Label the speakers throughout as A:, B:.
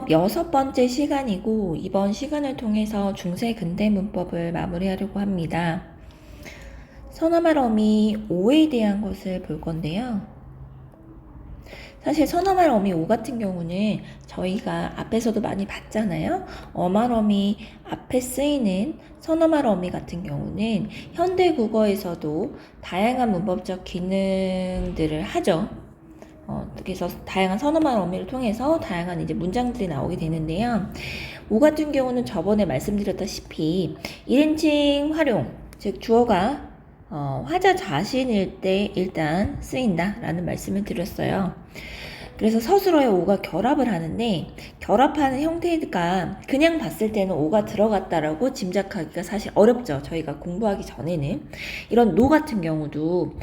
A: 여섯 번째 시간이고 이번 시간을 통해서 중세 근대 문법을 마무리하려고 합니다. 선어말 어미 5에 대한 것을 볼 건데요. 사실 선어말 어미 5 같은 경우는 저희가 앞에서도 많이 봤잖아요. 어말 어미 앞에 쓰이는 선어말 어미 같은 경우는 현대 국어에서도 다양한 문법적 기능들을 하죠. 그래서 다양한 선어말 어미를 통해서 다양한 이제 문장들이 나오게 되는데요. 5 같은 경우는 저번에 말씀드렸다시피 1인칭 활용, 즉 주어가 화자 자신일 때 일단 쓰인다라는 말씀을 드렸어요. 그래서 서술어에 5가 결합을 하는데 결합하는 형태가 그냥 봤을 때는 5가 들어갔다라고 짐작하기가 사실 어렵죠. 저희가 공부하기 전에는. 이런 노 같은 경우도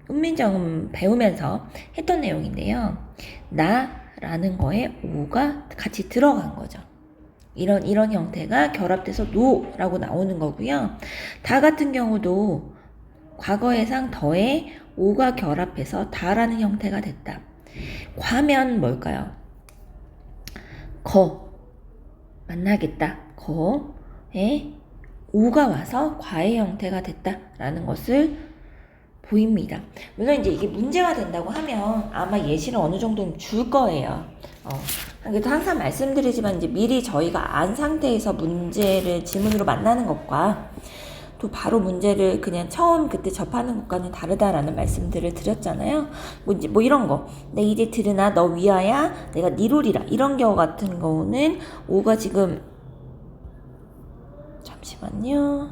A: 훈민정음 배우면서 했던 내용인데요. 나라는 거에 5가 같이 들어간 거죠. 이런 형태가 결합돼서 노라고 나오는 거고요. 다 같은 경우도 과거의상 더에 5가 결합해서 다라는 형태가 됐다. 과면 뭘까요? 거 만나겠다. 거에 5가 와서 과의 형태가 됐다라는 것을 보입니다. 물론 이제 이게 문제가 된다고 하면 아마 예시를 어느 정도는 줄 거예요. 그래도 항상 말씀드리지만 이제 미리 저희가 안 상태에서 문제를 지문으로 만나는 것과 또 바로 문제를 그냥 처음 그때 접하는 것과는 다르다라는 말씀들을 드렸잖아요. 뭐 이런 거. 내 이제 들으나 너 위하야 내가 니로리라 이런 경우 같은 경우는 5가 지금 잠시만요.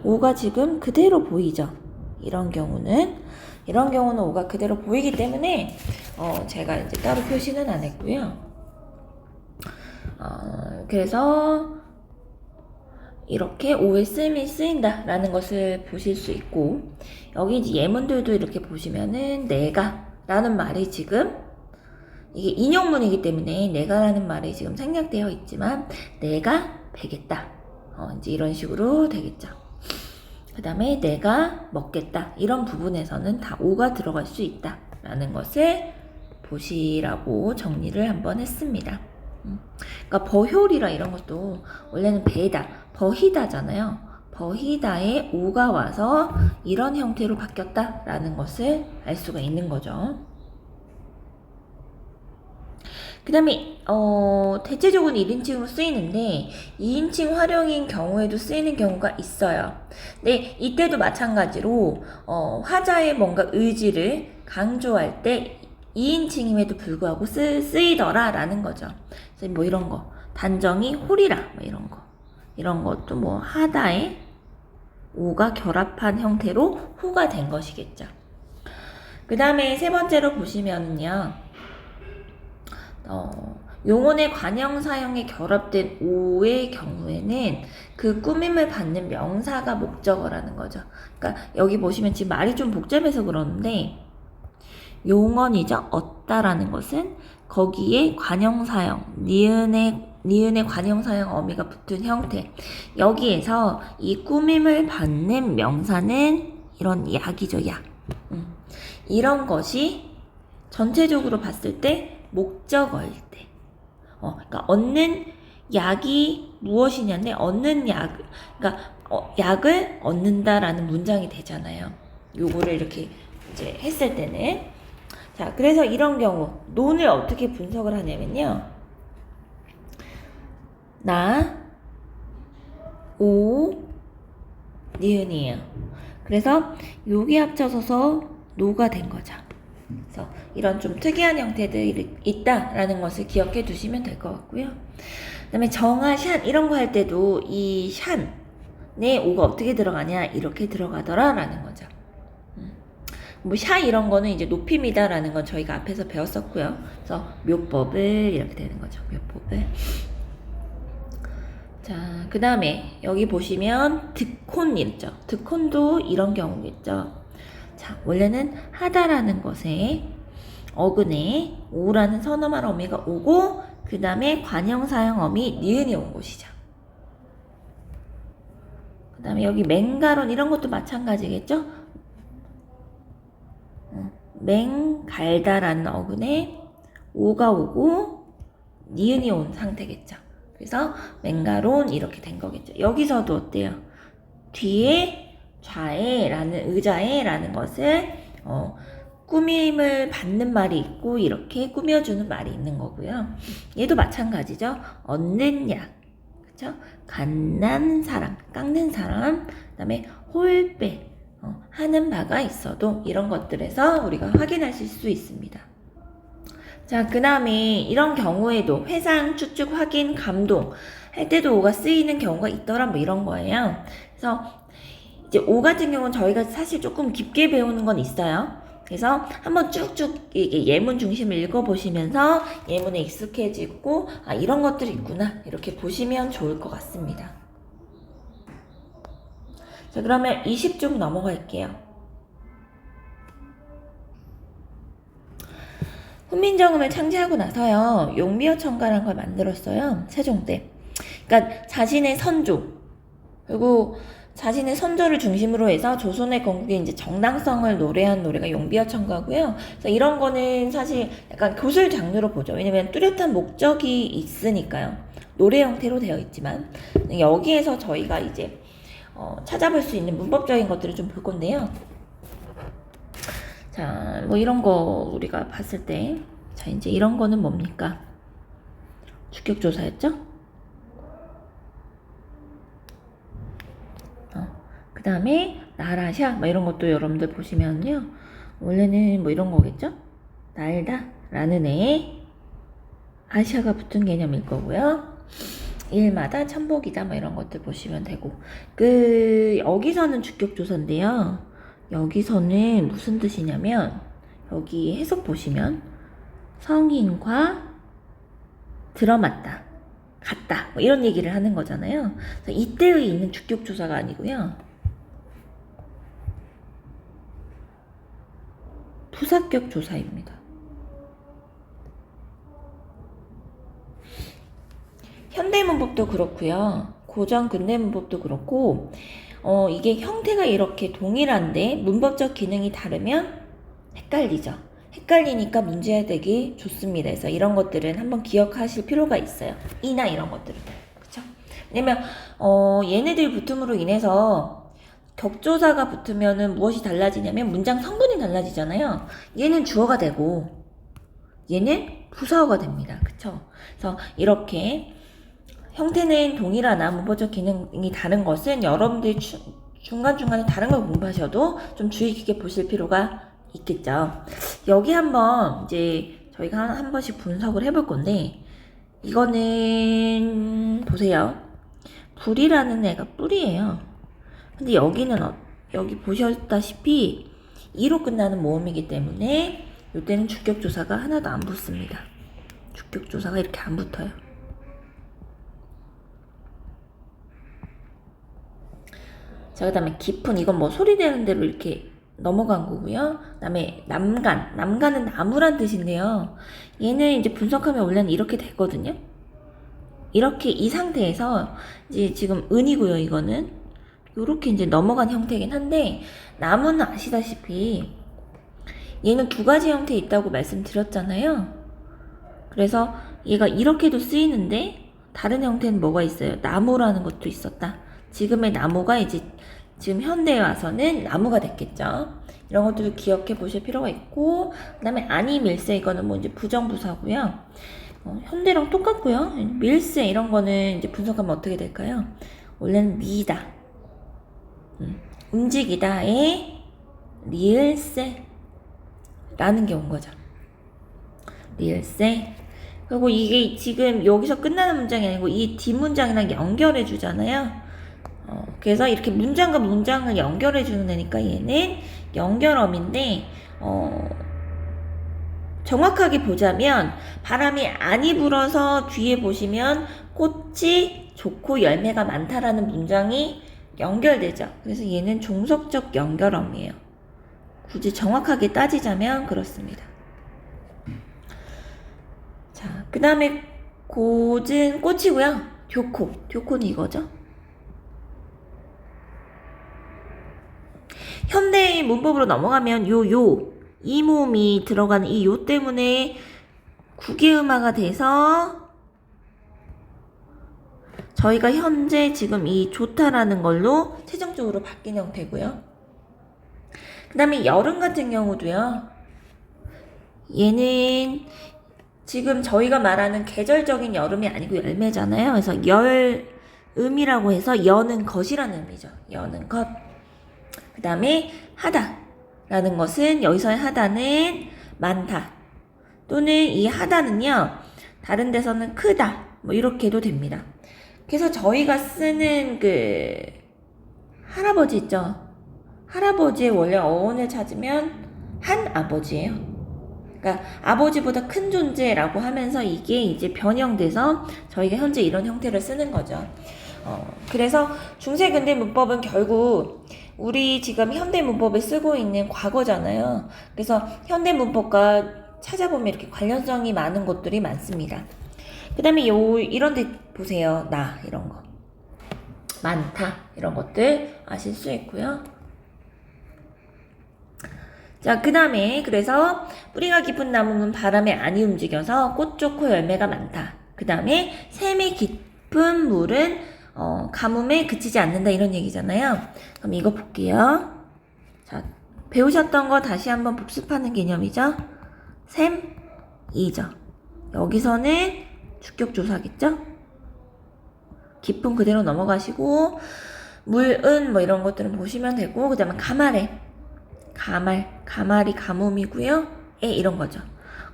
A: 5가 지금 그대로 보이죠. 이런 경우는 5가 그대로 보이기 때문에 제가 이제 따로 표시는 안 했고요. 그래서 이렇게 5의 쓰임이 쓰인다라는 것을 보실 수 있고, 여기 이제 예문들도 이렇게 보시면은 내가 라는 말이 지금 이게 인용문이기 때문에 내가라는 말이 지금 생략되어 있지만 내가 베겠다. 이제 이런 식으로 되겠죠. 그 다음에 내가 먹겠다. 이런 부분에서는 다 5가 들어갈 수 있다. 라는 것을 보시라고 정리를 한번 했습니다. 그러니까 버효리라 이런 것도 원래는 베다, 버히다잖아요. 버히다에 5가 와서 이런 형태로 바뀌었다라는 것을 알 수가 있는 거죠. 그 다음에 대체적으로 1인칭으로 쓰이는데 2인칭 활용인 경우에도 쓰이는 경우가 있어요. 근데 이때도 마찬가지로 화자의 뭔가 의지를 강조할 때 2인칭임에도 불구하고 쓰이더라 라는 거죠. 그래서 뭐 이런 거 단정히 홀이라 뭐 이런 것도 뭐 하다에 5가 결합한 형태로 후가 된 것이겠죠. 그 다음에 세 번째로 보시면은요, 용언의 관형 사형에 결합된 5의 경우에는 그 꾸밈을 받는 명사가 목적어라는 거죠. 그러니까 여기 보시면 지금 말이 좀 복잡해서 그러는데 용언이죠. 얻다라는 것은 거기에 관형 사형, 니은의 관형 사형 어미가 붙은 형태. 여기에서 이 꾸밈을 받는 명사는 이런 약이죠. 약. 이런 것이 전체적으로 봤을 때 목적어일 때, 그러니까 얻는 약이 무엇이냐인데 얻는 약, 그러니까 약을 얻는다라는 문장이 되잖아요. 요거를 이렇게 이제 했을 때는 자, 그래서 이런 경우 논을 어떻게 분석을 하냐면요, 나, 오, 니은이에요. 그래서 요게 합쳐져서 노가 된 거죠. 그래서 이런 좀 특이한 형태들이 있다라는 것을 기억해 두시면 될 것 같고요. 그 다음에 정아, 샨 이런 거 할 때도 이 샨에 오가 어떻게 들어가냐 이렇게 들어가더라 라는 거죠. 뭐 샤 이런 거는 이제 높임이다 라는 건 저희가 앞에서 배웠었고요. 그래서 묘법을 이렇게 되는 거죠. 묘법을. 자, 그 다음에 여기 보시면 득혼 있죠. 득혼도 이런 경우겠죠. 자, 원래는 하다라는 것에 어근에 오라는 선어말 어미가 오고 그 다음에 관형사형 어미 니은이 온 곳이죠. 그 다음에 여기 맹가론 이런 것도 마찬가지겠죠. 맹갈다라는 어근에 오가 오고 니은이 온 상태겠죠. 그래서 맹가론 이렇게 된 거겠죠. 여기서도 어때요? 뒤에 좌에라는 의자에라는 것을 꾸밈을 받는 말이 있고 이렇게 꾸며주는 말이 있는 거고요. 얘도 마찬가지죠. 얻는 약, 그렇죠? 갓난 사람, 깎는 사람, 그다음에 홀빼 하는 바가 있어도 이런 것들에서 우리가 확인하실 수 있습니다. 자, 그 다음에 이런 경우에도 회상, 추측, 확인, 감동 할 때도 오가 쓰이는 경우가 있더라 뭐 이런 거예요. 그래서 이제 오 같은 경우는 저희가 사실 조금 깊게 배우는 건 있어요. 그래서 한번 쭉쭉 이게 예문 중심을 읽어보시면서 예문에 익숙해지고 아 이런 것들이 있구나 이렇게 보시면 좋을 것 같습니다. 자, 그러면 20쪽 넘어갈게요. 훈민정음을 창제하고 나서요 용비어천가라는 걸 만들었어요. 세종 때. 그러니까 자신의 선조 그리고 자신의 선조를 중심으로 해서 조선의 건국의 이제 정당성을 노래한 노래가 용비어천가고요. 그래서 이런 거는 사실 약간 교술 장르로 보죠. 왜냐면 뚜렷한 목적이 있으니까요. 노래 형태로 되어 있지만 여기에서 저희가 이제 찾아볼 수 있는 문법적인 것들을 좀 볼 건데요. 자, 뭐 이런 거 우리가 봤을 때, 자 이제 이런 거는 뭡니까? 주격조사였죠? 그 다음에 나라샤 뭐 이런 것도 여러분들 보시면요 원래는 뭐 이런 거겠죠? 날다 라는 애에 아시아가 붙은 개념일 거고요. 일마다 천복이다 뭐 이런 것들 보시면 되고 여기서는 주격조사인데요. 여기서는 무슨 뜻이냐면 여기 해석 보시면 성인과 들어맞다 같다 뭐 이런 얘기를 하는 거잖아요. 이때의 있는 주격조사가 아니고요. 부사격 조사입니다. 현대문법도 그렇고요. 고전 근대문법도 그렇고 이게 형태가 이렇게 동일한데 문법적 기능이 다르면 헷갈리죠. 헷갈리니까 문제되기 좋습니다. 그래서 이런 것들은 한번 기억하실 필요가 있어요. 이나 이런 것들은. 그렇죠? 왜냐면 얘네들 붙음으로 인해서 격조사가 붙으면은 무엇이 달라지냐면 문장 성분이 달라지잖아요. 얘는 주어가 되고 얘는 부사어가 됩니다. 그쵸? 그래서 이렇게 형태는 동일하나 문법적 기능이 다른 것은 여러분들이 중간중간에 다른 걸 공부하셔도 좀 주의 깊게 보실 필요가 있겠죠. 여기 한번 이제 저희가 한 번씩 분석을 해볼 건데 이거는 보세요. 불이라는 애가 뿔이에요. 근데 여기는 여기 보셨다시피 2로 끝나는 모음이기 때문에 이때는 주격조사가 하나도 안 붙습니다. 주격조사가 이렇게 안 붙어요. 자, 그 다음에 깊은 이건 뭐 소리 되는 대로 이렇게 넘어간 거고요. 그 다음에 남간은 나무란 뜻인데요. 얘는 이제 분석하면 원래는 이렇게 됐거든요. 이렇게 이 상태에서 이제 지금 은이고요. 이거는 요렇게 이제 넘어간 형태이긴 한데 나무는 아시다시피 얘는 두 가지 형태 있다고 말씀드렸잖아요. 그래서 얘가 이렇게도 쓰이는데 다른 형태는 뭐가 있어요? 나무라는 것도 있었다. 지금의 나무가 이제 지금 현대에 와서는 나무가 됐겠죠. 이런 것들도 기억해 보실 필요가 있고 그 다음에 아니 밀세 이거는 뭐 이제 부정부사고요. 현대랑 똑같고요. 밀세 이런 거는 이제 분석하면 어떻게 될까요? 원래는 미다. 움직이다에 리을세 라는 게 온 거죠. 리을세. 그리고 이게 지금 여기서 끝나는 문장이 아니고 이 뒷문장이랑 연결해 주잖아요. 그래서 이렇게 문장과 문장을 연결해 주는 애니까 얘는 연결어인데 정확하게 보자면 바람이 안이 불어서 뒤에 보시면 꽃이 좋고 열매가 많다라는 문장이 연결되죠. 그래서 얘는 종속적 연결어이에요. 굳이 정확하게 따지자면 그렇습니다. 자, 그 다음에 고은 꽃이고요. 교코는 이거죠. 현대의 문법으로 넘어가면 이 모음이 들어가는 이 요 때문에 국유음화가 돼서 저희가 현재 지금 이 좋다라는 걸로 최종적으로 바뀐 형태고요. 그 다음에 여름 같은 경우도요. 얘는 지금 저희가 말하는 계절적인 여름이 아니고 열매잖아요. 그래서 열음이라고 해서 여는 것이라는 의미죠. 여는 것. 그 다음에 하다라는 것은 여기서의 하다는 많다. 또는 이 하다는요. 다른 데서는 크다. 뭐 이렇게도 됩니다. 그래서 저희가 쓰는 그 할아버지 있죠. 할아버지의 원래 어원을 찾으면 한 아버지예요. 그러니까 아버지보다 큰 존재라고 하면서 이게 이제 변형돼서 저희가 현재 이런 형태를 쓰는 거죠. 그래서 중세 근대 문법은 결국 우리 지금 현대 문법에 쓰고 있는 과거잖아요. 그래서 현대 문법과 찾아보면 이렇게 관련성이 많은 것들이 많습니다. 그 다음에 이런 데 보세요. 나 이런 거 많다 이런 것들 아실 수 있고요. 자, 그 다음에 그래서 뿌리가 깊은 나무는 바람에 안이 움직여서 꽃 좋고 열매가 많다. 그 다음에 샘이 깊은 물은 가뭄에 그치지 않는다 이런 얘기잖아요. 그럼 이거 볼게요. 자, 배우셨던 거 다시 한번 복습하는 개념이죠. 샘이죠. 여기서는 주격조사겠죠. 깊은 그대로 넘어가시고 물은 뭐 이런 것들은 보시면 되고 그 다음에 가말이 가뭄이고요. 이런 거죠.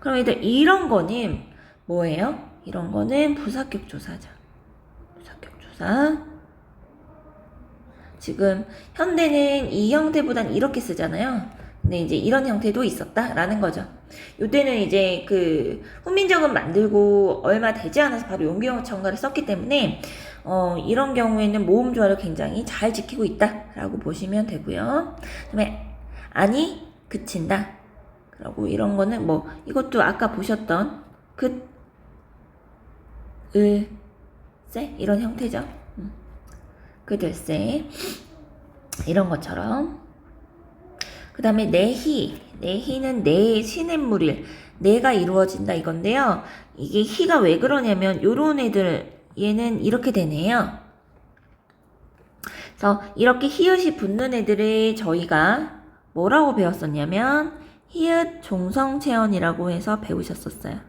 A: 그럼 얘들 이런 거는 뭐예요? 이런 거는 부사격 조사죠. 부사격 조사. 지금 현대는 이 형태보단 이렇게 쓰잖아요. 근데 이제 이런 형태도 있었다라는 거죠. 요때는 이제 그 훈민정음 만들고 얼마 되지 않아서 바로 용기영 청가를 썼기 때문에 이런 경우에는 모음 조화를 굉장히 잘 지키고 있다라고 보시면 되고요. 그다음에 아니 그친다. 그리고 이런 거는 뭐 이것도 아까 보셨던 세 이런 형태죠. 그들세 이런 것처럼. 그 다음에 내희는 내 시냇물일 내가 이루어진다 이건데요. 이게 희가 왜 그러냐면 요런 애들 얘는 이렇게 되네요. 그래서 이렇게 히읗이 붙는 애들을 저희가 뭐라고 배웠었냐면 히읗 종성체언이라고 해서 배우셨었어요.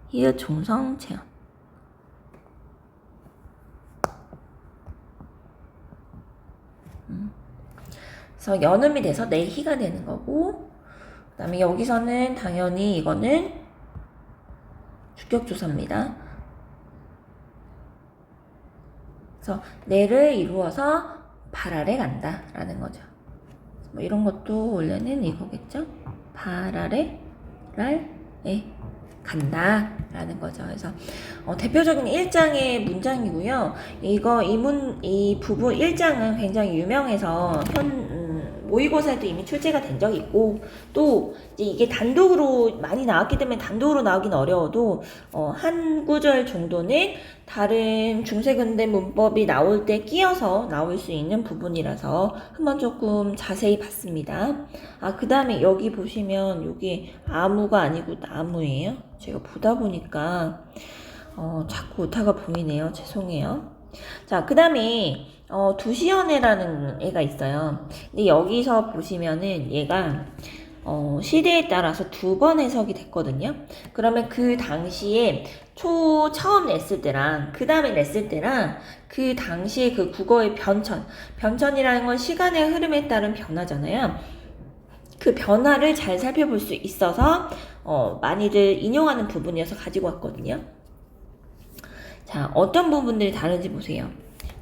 A: 히읗 종성체언. 그래서 연음이 돼서 내희가 되는 거고 그 다음에 여기서는 당연히 이거는 주격조사입니다. 그래서 내를 이루어서 발 아래 간다 라는 거죠. 뭐 이런 것도 원래는 이거겠죠. 발 아래 간다 라는 거죠. 그래서 대표적인 1장의 문장이고요. 이 부분 1장은 굉장히 유명해서 모의고사에도 이미 출제가 된 적이 있고 또 이제 이게 단독으로 많이 나왔기 때문에 단독으로 나오긴 어려워도 한 구절 정도는 다른 중세근대 문법이 나올 때 끼어서 나올 수 있는 부분이라서 한번 조금 자세히 봤습니다. 그 다음에 여기 보시면 이게 아무가 아니고 나무예요. 제가 보다 보니까 자꾸 오타가 보이네요. 죄송해요. 자, 그 다음에 두시연애라는 애가 있어요. 근데 여기서 보시면은 얘가 시대에 따라서 두 번 해석이 됐거든요. 그러면 그 당시에 처음 냈을 때랑 그 다음에 냈을 때랑 그 당시에 그 국어의 변천이라는 건 시간의 흐름에 따른 변화잖아요. 그 변화를 잘 살펴볼 수 있어서 많이들 인용하는 부분이어서 가지고 왔거든요. 자, 어떤 부분들이 다른지 보세요.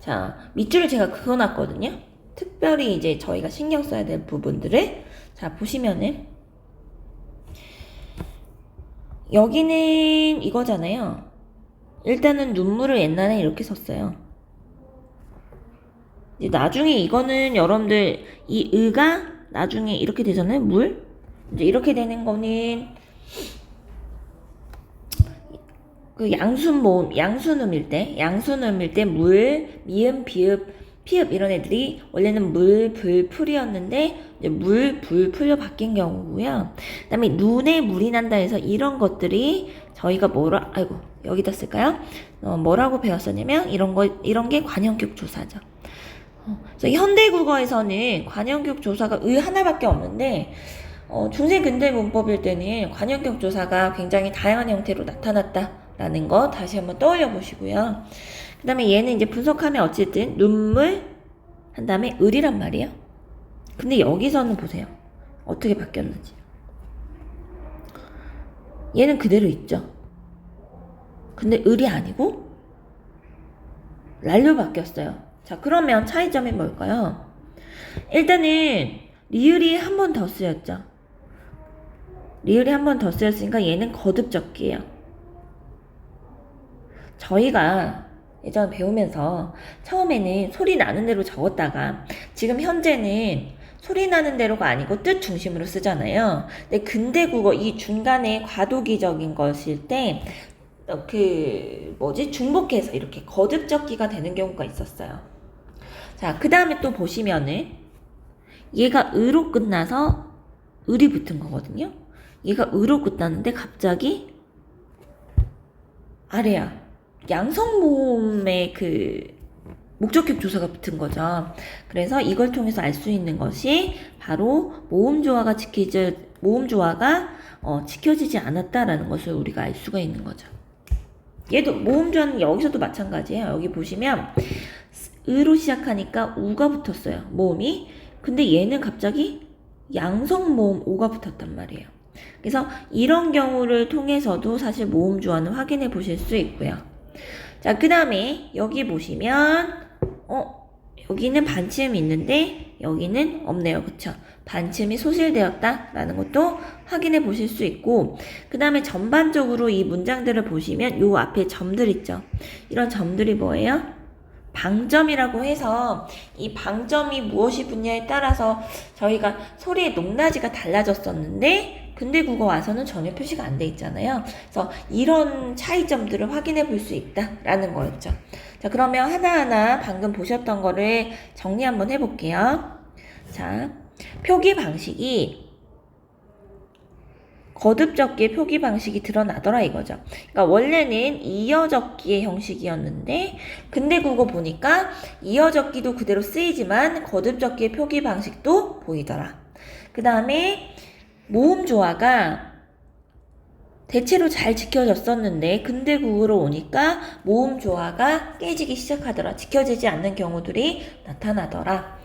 A: 자, 밑줄을 제가 그어놨거든요. 특별히 이제 저희가 신경 써야 될 부분들을 자, 보시면은 여기는 이거잖아요. 일단은 눈물을 옛날에 이렇게 썼어요. 이제 나중에 이거는 여러분들 이 의가 나중에 이렇게 되잖아요. 물. 이제 이렇게 되는 거는 그 양순음일 때 물, 미음, 비읍 피읍 이런 애들이 원래는 물, 불, 풀이었는데 이제 물, 불, 풀로 바뀐 경우고요. 그다음에 눈에 물이 난다 해서 이런 것들이 저희가 아이고 여기다 쓸까요? 뭐라고 배웠었냐면 이런 게 관형격 조사죠. 그래서 현대국어에서는 관형격 조사가 하나밖에 없는데 중세 근대 문법일 때는 관형격 조사가 굉장히 다양한 형태로 나타났다라는 거 다시 한번 떠올려 보시고요. 그 다음에 얘는 이제 분석하면 어쨌든 눈물 한 다음에 을이란 말이에요. 근데 여기서는 보세요. 어떻게 바뀌었는지. 얘는 그대로 있죠. 근데 을이 아니고 랄로 바뀌었어요. 자, 그러면 차이점이 뭘까요? 일단은 리을이 한 번 더 쓰였죠. 리을이 한 번 더 쓰였으니까 얘는 거듭적기예요. 저희가 예전 배우면서 처음에는 소리 나는 대로 적었다가 지금 현재는 소리 나는 대로가 아니고 뜻 중심으로 쓰잖아요. 근데 근대 국어 이 중간에 과도기적인 것일 때 중복해서 이렇게 거듭적기가 되는 경우가 있었어요. 자, 그 다음에 또 보시면은 얘가 으로 끝나서 을이 붙은 거거든요. 얘가 으로 끝났는데 갑자기 아래야 양성모음의 목적격 조사가 붙은 거죠. 그래서 이걸 통해서 알 수 있는 것이 바로 모음조화가 지켜지지 않았다라는 것을 우리가 알 수가 있는 거죠. 얘도 모음조화는 여기서도 마찬가지예요. 여기 보시면 으로 시작하니까 우가 붙었어요. 모음이. 근데 얘는 갑자기 양성모음 오가 붙었단 말이에요. 그래서 이런 경우를 통해서도 사실 모음조화는 확인해 보실 수 있고요. 자, 그 다음에 여기 보시면 여기는 반치음이 있는데 여기는 없네요. 그쵸? 반치음이 소실되었다 라는 것도 확인해 보실 수 있고, 그 다음에 전반적으로 이 문장들을 보시면 요 앞에 점들 있죠? 이런 점들이 뭐예요? 방점이라고 해서 이 방점이 무엇이 붙냐에 따라서 저희가 소리의 높낮이가 달라졌었는데 근대 국어 와서는 전혀 표시가 안 돼 있잖아요. 그래서 이런 차이점들을 확인해 볼 수 있다라는 거였죠. 자, 그러면 하나하나 방금 보셨던 거를 정리 한번 해볼게요. 자, 표기 방식이 거듭적기의 표기 방식이 드러나더라 이거죠. 그러니까 원래는 이어적기의 형식이었는데 근대 국어 보니까 이어적기도 그대로 쓰이지만 거듭적기의 표기 방식도 보이더라. 그 다음에 모음조화가 대체로 잘 지켜졌었는데 근대 국어로 오니까 모음조화가 깨지기 시작하더라. 지켜지지 않는 경우들이 나타나더라.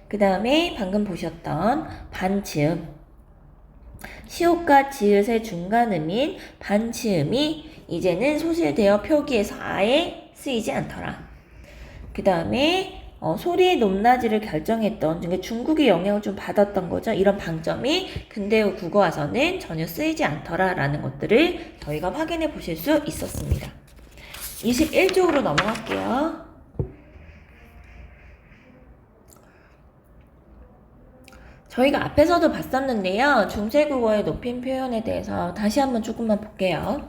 A: 그 다음에 방금 보셨던 반치음, 시옷과 지읒의 중간음인 반치음이 이제는 소실되어 표기에서 아예 쓰이지 않더라. 그 다음에 소리의 높낮이를 결정했던, 그러니까 중국의 영향을 좀 받았던 거죠. 이런 방점이 근대 국어 와서는 전혀 쓰이지 않더라라는 것들을 저희가 확인해 보실 수 있었습니다. 21쪽으로 넘어갈게요. 저희가 앞에서도 봤었는데요. 중세국어의 높임 표현에 대해서 다시 한번 조금만 볼게요.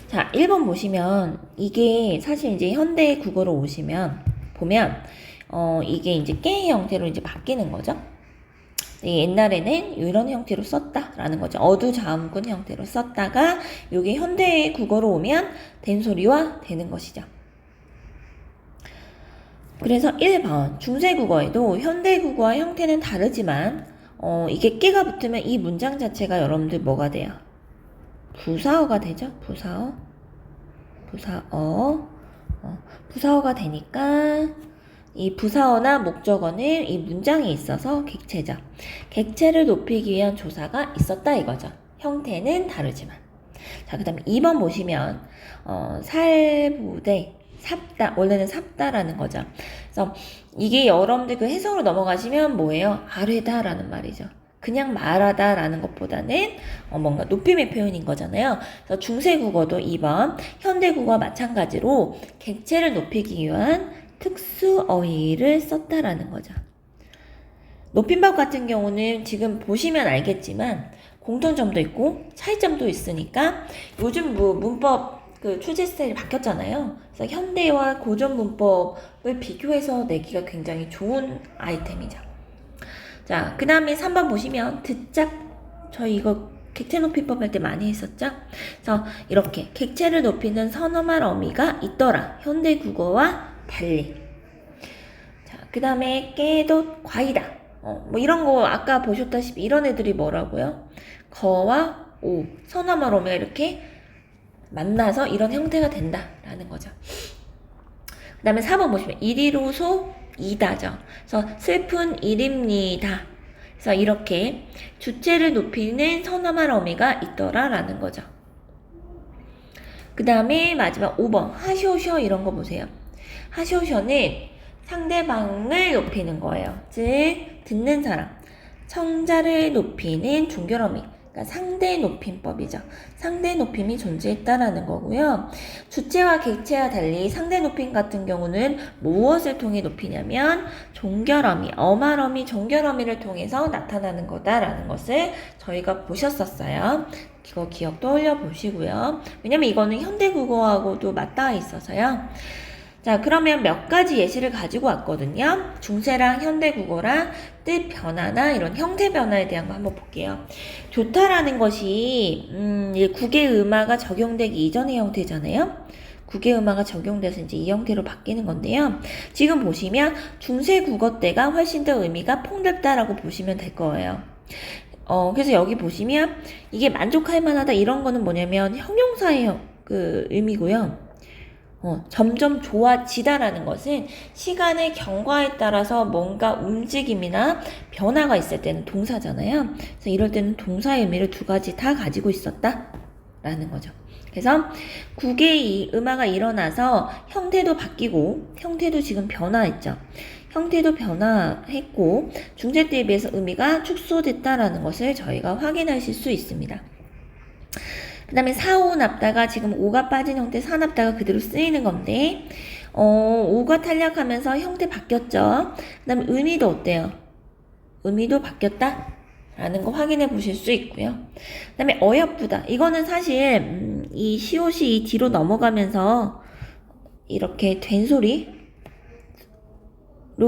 A: 자, 1번 보시면 이게 사실 이제 현대 국어로 보면 이게 이제 깨의 형태로 이제 바뀌는 거죠. 옛날에는 이런 형태로 썼다라는 거죠. 어두자음군 형태로 썼다가 이게 현대 국어로 오면 된소리화 되는 것이죠. 그래서 1번 중세국어에도 현대국어와 형태는 다르지만 이게 깨가 붙으면 이 문장 자체가 여러분들 뭐가 돼요? 부사어가 되죠? 부사어가 되니까 이 부사어나 목적어는 이 문장에 있어서 객체죠. 객체를 높이기 위한 조사가 있었다 이거죠. 형태는 다르지만. 자, 그 다음에 2번 보시면 살부대 삽다, 원래는 삽다라는 거죠. 그래서 이게 여러분들 그 해석으로 넘어가시면 뭐예요? 아뢰다라는 말이죠. 그냥 말하다라는 것보다는 뭔가 높임의 표현인 거잖아요. 그래서 중세국어도 2번, 현대국어와 마찬가지로 객체를 높이기 위한 특수어휘를 썼다라는 거죠. 높임법 같은 경우는 지금 보시면 알겠지만 공통점도 있고 차이점도 있으니까 요즘 문법 그 출제 스타일이 바뀌었잖아요. 그래서 현대와 고전 문법을 비교해서 내기가 굉장히 좋은 아이템이죠. 자, 그 다음에 3번 보시면 듣작. 저희 이거 객체 높이법 할 때 많이 했었죠? 그래서 이렇게 객체를 높이는 선어말 어미가 있더라. 현대 국어와 달리. 자, 그 다음에 깨도 과이다. 뭐 이런 거 아까 보셨다시피 이런 애들이 뭐라고요? 거와 오, 선어말 어미가 이렇게 만나서 이런 형태가 된다라는 거죠. 그 다음에 4번 보시면 이리로소 이다죠. 그래서 슬픈 일입니다. 그래서 이렇게 주체를 높이는 선어말 어미가 있더라라는 거죠. 그 다음에 마지막 5번 하쇼쇼 이런 거 보세요. 하쇼쇼는 상대방을 높이는 거예요. 즉 듣는 사람, 청자를 높이는 중결어미. 그러니까 상대 높임법이죠. 상대 높임이 존재했다라는 거고요. 주체와 객체와 달리 상대 높임 같은 경우는 무엇을 통해 높이냐면 종결어미, 어말어미, 종결어미를 통해서 나타나는 거다라는 것을 저희가 보셨었어요. 이거 기억도 올려보시고요. 왜냐면 이거는 현대국어하고도 맞닿아 있어서요. 자, 그러면 몇 가지 예시를 가지고 왔거든요. 중세랑 현대국어랑 뜻 변화나 이런 형태 변화에 대한 거 한번 볼게요. 좋다라는 것이 국외음화가 적용되기 이전의 형태잖아요. 국외음화가 적용돼서 이제 이 형태로 바뀌는 건데요. 지금 보시면 중세국어 때가 훨씬 더 의미가 폭넓다라고 보시면 될 거예요. 그래서 여기 보시면 이게 만족할 만하다 이런 거는 뭐냐면 형용사의 그 의미고요. 점점 좋아지다라는 것은 시간의 경과에 따라서 뭔가 움직임이나 변화가 있을 때는 동사잖아요. 그래서 이럴 때는 동사의 의미를 두 가지 다 가지고 있었다라는 거죠. 그래서 국의 음화가 일어나서 형태도 바뀌고 형태도 지금 변화했죠. 형태도 변화했고 중세 때에 비해서 의미가 축소됐다라는 것을 저희가 확인하실 수 있습니다. 그 다음에 4, 5 납다가 지금 5가 빠진 형태 4 납다가 그대로 쓰이는 건데 5가 탄력하면서 형태 바뀌었죠. 그 다음에 의미도 어때요? 의미도 바뀌었다? 라는 거 확인해 보실 수 있고요. 그 다음에 어여쁘다. 이거는 사실 이 시옷이 이 뒤로 넘어가면서 이렇게 된 소리로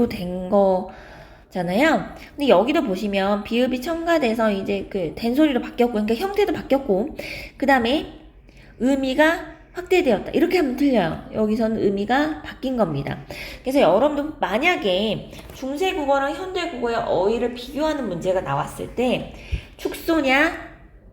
A: 된 거잖아요. 근데 여기도 보시면 비읍이 첨가돼서 이제 그 된 소리로 바뀌었고, 그러니까 형태도 바뀌었고, 그 다음에 의미가 확대되었다. 이렇게 하면 틀려요. 여기서는 의미가 바뀐 겁니다. 그래서 여러분도 만약에 중세국어랑 현대국어의 어휘를 비교하는 문제가 나왔을 때 축소냐,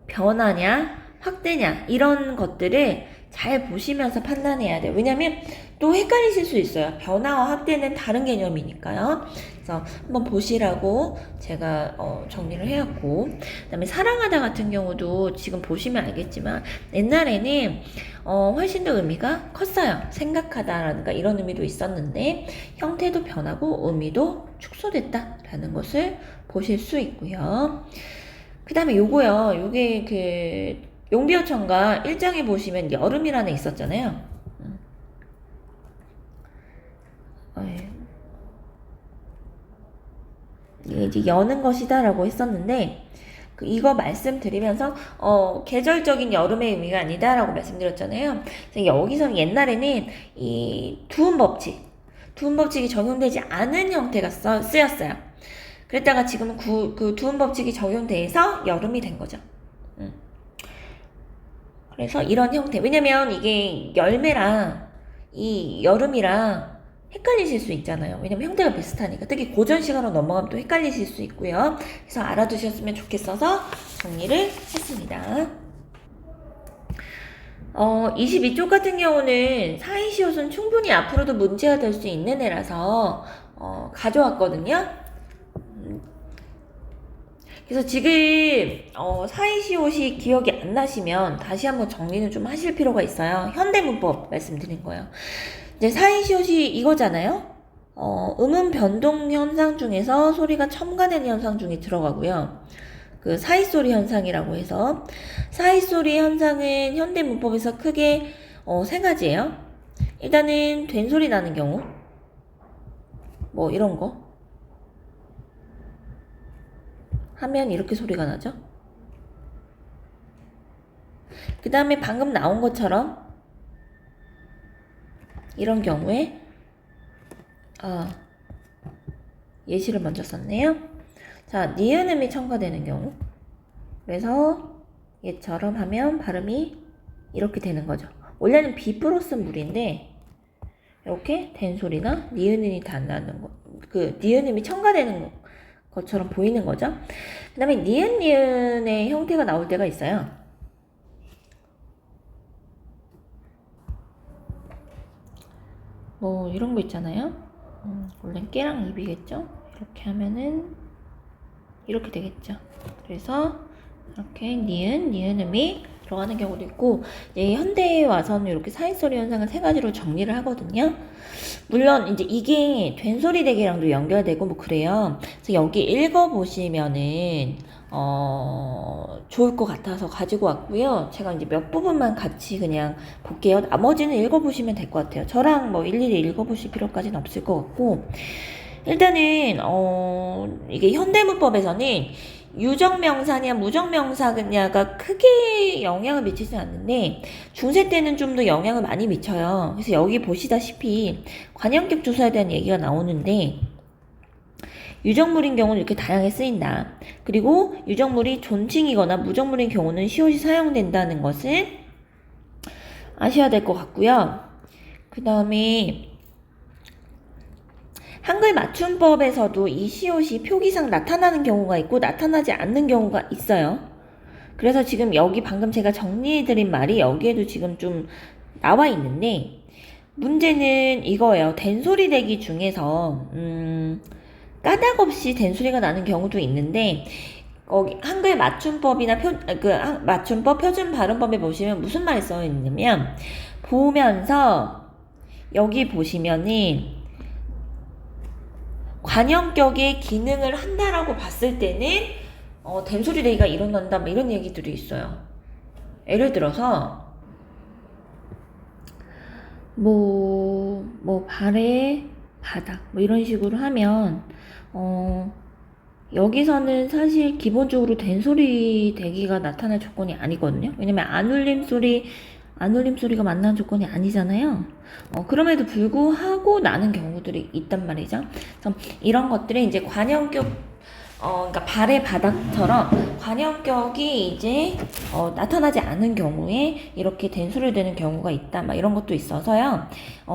A: 변화냐, 확대냐 이런 것들을 잘 보시면서 판단해야 돼요. 왜냐면 또 헷갈리실 수 있어요. 변화와 확대는 다른 개념이니까요. 그래서 한번 보시라고 제가 정리를 해왔고, 그 다음에 사랑하다 같은 경우도 지금 보시면 알겠지만 옛날에는 훨씬 더 의미가 컸어요. 생각하다라든가 이런 의미도 있었는데 형태도 변하고 의미도 축소됐다라는 것을 보실 수 있고요. 그 다음에 요거요. 요게 그 용비어천가 1장에 보시면 여름이라는 애 있었잖아요. 이게 이제 여는 것이다 라고 했었는데 이거 말씀드리면서 계절적인 여름의 의미가 아니다 라고 말씀드렸잖아요. 그래서 여기서 옛날에는 이 두음 법칙이 적용되지 않은 형태가 쓰였어요. 그랬다가 지금은 그 두음 법칙이 적용돼서 여름이 된 거죠. 그래서 이런 형태. 왜냐면 이게 열매랑 이 여름이랑 헷갈리실 수 있잖아요. 왜냐면 형태가 비슷하니까. 특히 고전 시간으로 넘어가면 또 헷갈리실 수 있고요. 그래서 알아두셨으면 좋겠어서 정리를 했습니다. 22쪽 같은 경우는 사이시옷은 충분히 앞으로도 문제가 될 수 있는 애라서 가져왔거든요. 그래서 지금 사이시옷이 기억이 안 나시면 다시 한번 정리는 좀 하실 필요가 있어요. 현대문법 말씀드린 거예요. 이제 사이시옷이 이거잖아요. 음음 변동 현상 중에서 소리가 첨가되는 현상 중에 들어가고요. 그 사이소리 현상이라고 해서 사이소리 현상은 현대문법에서 크게 세 가지예요. 일단은 된 소리 나는 경우, 뭐 이런 거 하면 이렇게 소리가 나죠. 그 다음에 방금 나온 것처럼 이런 경우에 예시를 먼저 썼네요. 자, 니은음이 첨가되는 경우. 그래서 얘처럼 하면 발음이 이렇게 되는 거죠. 원래는 비 플러스 물인데 이렇게 된 소리나 니은음이 단다는 거, 그 니은음이 첨가되는 것처럼 보이는 거죠. 그 다음에 니은의 형태가 나올 때가 있어요. 뭐 이런 거 있잖아요. 원래는 깨랑 입이겠죠. 이렇게 하면은 이렇게 되겠죠. 그래서 이렇게 니은음이 들어가는 경우도 있고, 현대에 와서는 이렇게 사인소리 현상을 세 가지로 정리를 하거든요. 물론 이제 이게 된소리 대기랑도 연결되고 뭐 그래요. 그래서 여기 읽어보시면은 좋을 것 같아서 가지고 왔고요. 제가 이제 몇 부분만 같이 그냥 볼게요. 나머지는 읽어보시면 될 것 같아요. 저랑 뭐 일일이 읽어보실 필요까지는 없을 것 같고, 일단은 이게 현대문법에서는 유정명사냐 무정명사냐가 크게 영향을 미치지 않는데 중세 때는 좀 더 영향을 많이 미쳐요. 그래서 여기 보시다시피 관형격 조사에 대한 얘기가 나오는데, 유정물인 경우는 이렇게 다양하게 쓰인다. 그리고 유정물이 존칭이거나 무정물인 경우는 시옷이 사용된다는 것은 아셔야 될 것 같고요. 그 다음에 한글 맞춤법에서도 이 시옷이 표기상 나타나는 경우가 있고 나타나지 않는 경우가 있어요. 그래서 지금 여기 방금 제가 정리해드린 말이 여기에도 지금 좀 나와 있는데, 문제는 이거예요. 된소리 대기 중에서 까닭없이 된소리가 나는 경우도 있는데, 한글 맞춤법이나 맞춤법 표준 발음법에 보시면 무슨 말이 써 있냐면, 보면서 여기 보시면은 관형격의 기능을 한다라고 봤을 때는 된소리 대기가 일어난다, 뭐 이런 얘기들이 있어요. 예를 들어서 발에 바닥 뭐 이런 식으로 하면 여기서는 사실 기본적으로 된소리 대기가 나타날 조건이 아니거든요. 왜냐면 안 울림 소리가 만나는 조건이 아니잖아요. 그럼에도 불구하고 나는 경우들이 있단 말이죠. 그래서 이런 것들이 이제 관형격, 그러니까 발의 바닥처럼 관형격이 이제 나타나지 않은 경우에 이렇게 된소리를 내는 경우가 있다, 막 이런 것도 있어서요.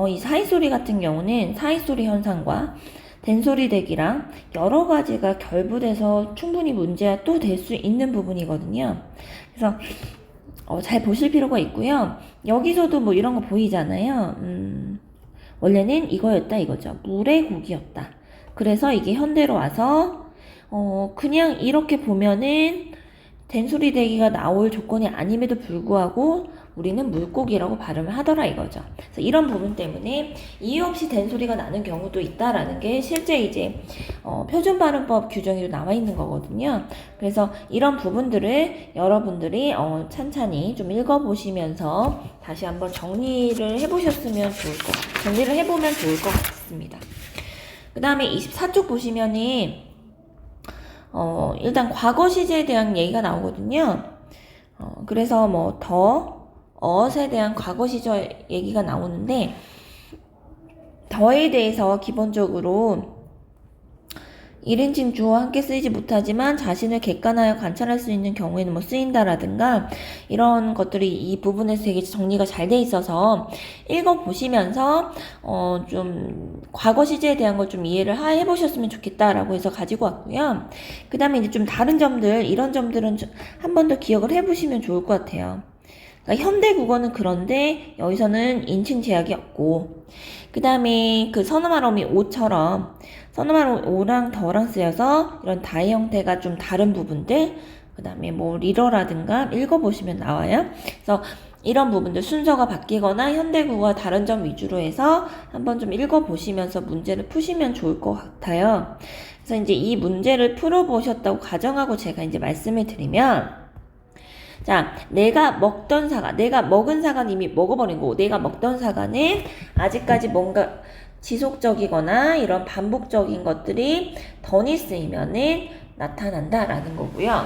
A: 이 사이소리 같은 경우는 사이소리 현상과 된소리 대기랑 여러 가지가 결부돼서 충분히 문제가 또 될 수 있는 부분이거든요. 그래서 잘 보실 필요가 있고요. 여기서도 뭐 이런 거 보이잖아요. 원래는 이거였다 이거죠. 물의 고기였다. 그래서 이게 현대로 와서 그냥 이렇게 보면은 된소리 대기가 나올 조건이 아님에도 불구하고 우리는 물고기라고 발음을 하더라 이거죠. 그래서 이런 부분 때문에 이유 없이 된소리가 나는 경우도 있다라는 게 실제 이제 표준 발음법 규정에도 나와 있는 거거든요. 그래서 이런 부분들을 여러분들이 찬찬히 좀 읽어보시면서 다시 한번 정리를 해보면 좋을 것 같습니다. 그 다음에 24쪽 보시면은 일단 과거 시제에 대한 얘기가 나오거든요. 그래서 뭐 어에 대한 과거 시절 얘기가 나오는데, 더에 대해서 기본적으로 1인칭 주어와 함께 쓰이지 못하지만 자신을 객관하여 관찰할 수 있는 경우에는 뭐 쓰인다라든가, 이런 것들이 이 부분에서 되게 정리가 잘 돼 있어서 읽어보시면서 좀 과거 시제에 대한 걸 좀 이해를 해보셨으면 좋겠다라고 해서 가지고 왔고요. 그 다음에 이제 좀 다른 점들, 이런 점들은 한 번 더 기억을 해보시면 좋을 것 같아요. 그러니까 현대 국어는 그런데 여기서는 인칭 제약이 없고, 그 다음에 그 선어말어미 오처럼 선어말 오랑 더랑 쓰여서 이런 다의 형태가 좀 다른 부분들, 그 다음에 뭐 리러라든가 읽어보시면 나와요. 그래서 이런 부분들 순서가 바뀌거나 현대국어와 다른 점 위주로 해서 한번 좀 읽어보시면서 문제를 푸시면 좋을 것 같아요. 그래서 이제 이 문제를 풀어보셨다고 가정하고 제가 이제 말씀을 드리면, 자, 내가 먹은 사과는 이미 먹어버린 거고, 내가 먹던 사과는 아직까지 뭔가 지속적이거나 이런 반복적인 것들이 던이 쓰이면은 나타난다라는 거고요.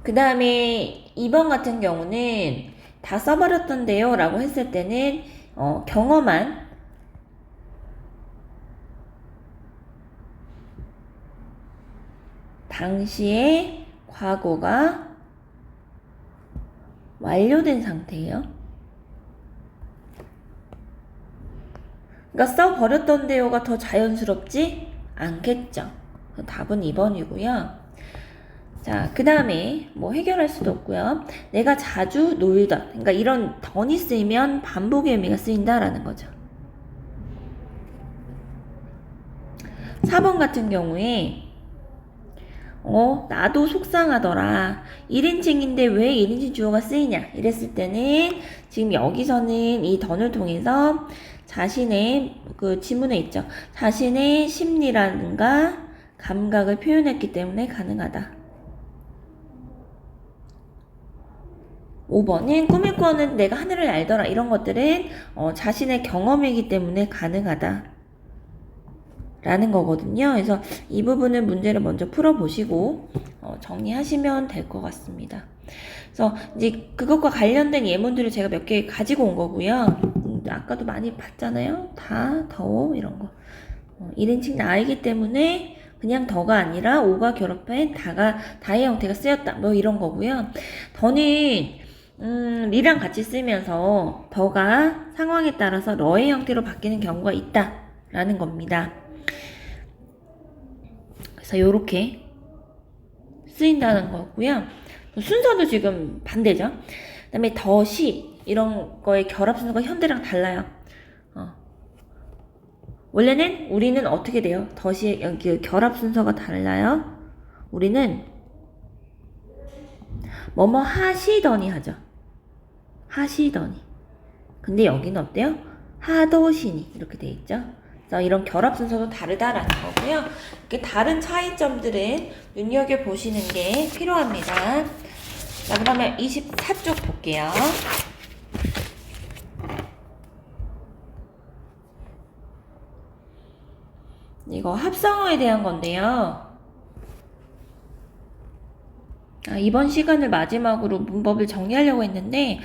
A: 그 다음에 2번 같은 경우는 다 써버렸던데요 라고 했을 때는 경험한 당시의 과거가 완료된 상태예요. 그러니까 써버렸던데요가 더 자연스럽지 않겠죠. 답은 2번이고요. 자, 그 다음에 뭐 해결할 수도 없고요. 내가 자주 놀던, 그러니까 이런 던이 쓰이면 반복의 의미가 쓰인다라는 거죠. 4번 같은 경우에 나도 속상하더라. 1인칭인데 왜 1인칭 주어가 쓰이냐? 이랬을 때는 지금 여기서는 이 던을 통해서 자신의 그 지문에 있죠. 자신의 심리라든가 감각을 표현했기 때문에 가능하다. 5번은 꿈을 꾸었는데 내가 하늘을 날더라. 이런 것들은 자신의 경험이기 때문에 가능하다. 라는 거거든요. 그래서 이 부분은 문제를 먼저 풀어보시고 정리하시면 될 것 같습니다. 그래서 이제 그것과 관련된 예문들을 제가 몇 개 가지고 온 거고요. 아까도 많이 봤잖아요. 다, 더 이런 거. 1인칭 나이기 때문에 그냥 더가 아니라 오가 결합한 다의 형태가 쓰였다. 뭐 이런 거고요. 더는 리랑 같이 쓰면서 더가 상황에 따라서 러의 형태로 바뀌는 경우가 있다. 라는 겁니다. 그래서 요렇게 쓰인다는 거고요. 순서도 지금 반대죠. 그 다음에 더시 이런 거의 결합 순서가 현대랑 달라요. 원래는 우리는 어떻게 돼요? 더시 여기 결합 순서가 달라요. 우리는 뭐뭐 하시더니 하죠. 하시더니. 근데 여기는 어때요? 하더시니 이렇게 돼 있죠. 그래서 이런 결합 순서도 다르다라는 거고요. 이렇게 다른 차이점들은 눈여겨보시는 게 필요합니다. 자, 그러면 24쪽 볼게요. 이거 합성어에 대한 건데요. 이번 시간을 마지막으로 문법을 정리하려고 했는데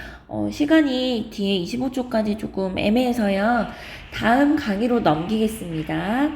A: 시간이 뒤에 25초까지 조금 애매해서요. 다음 강의로 넘기겠습니다.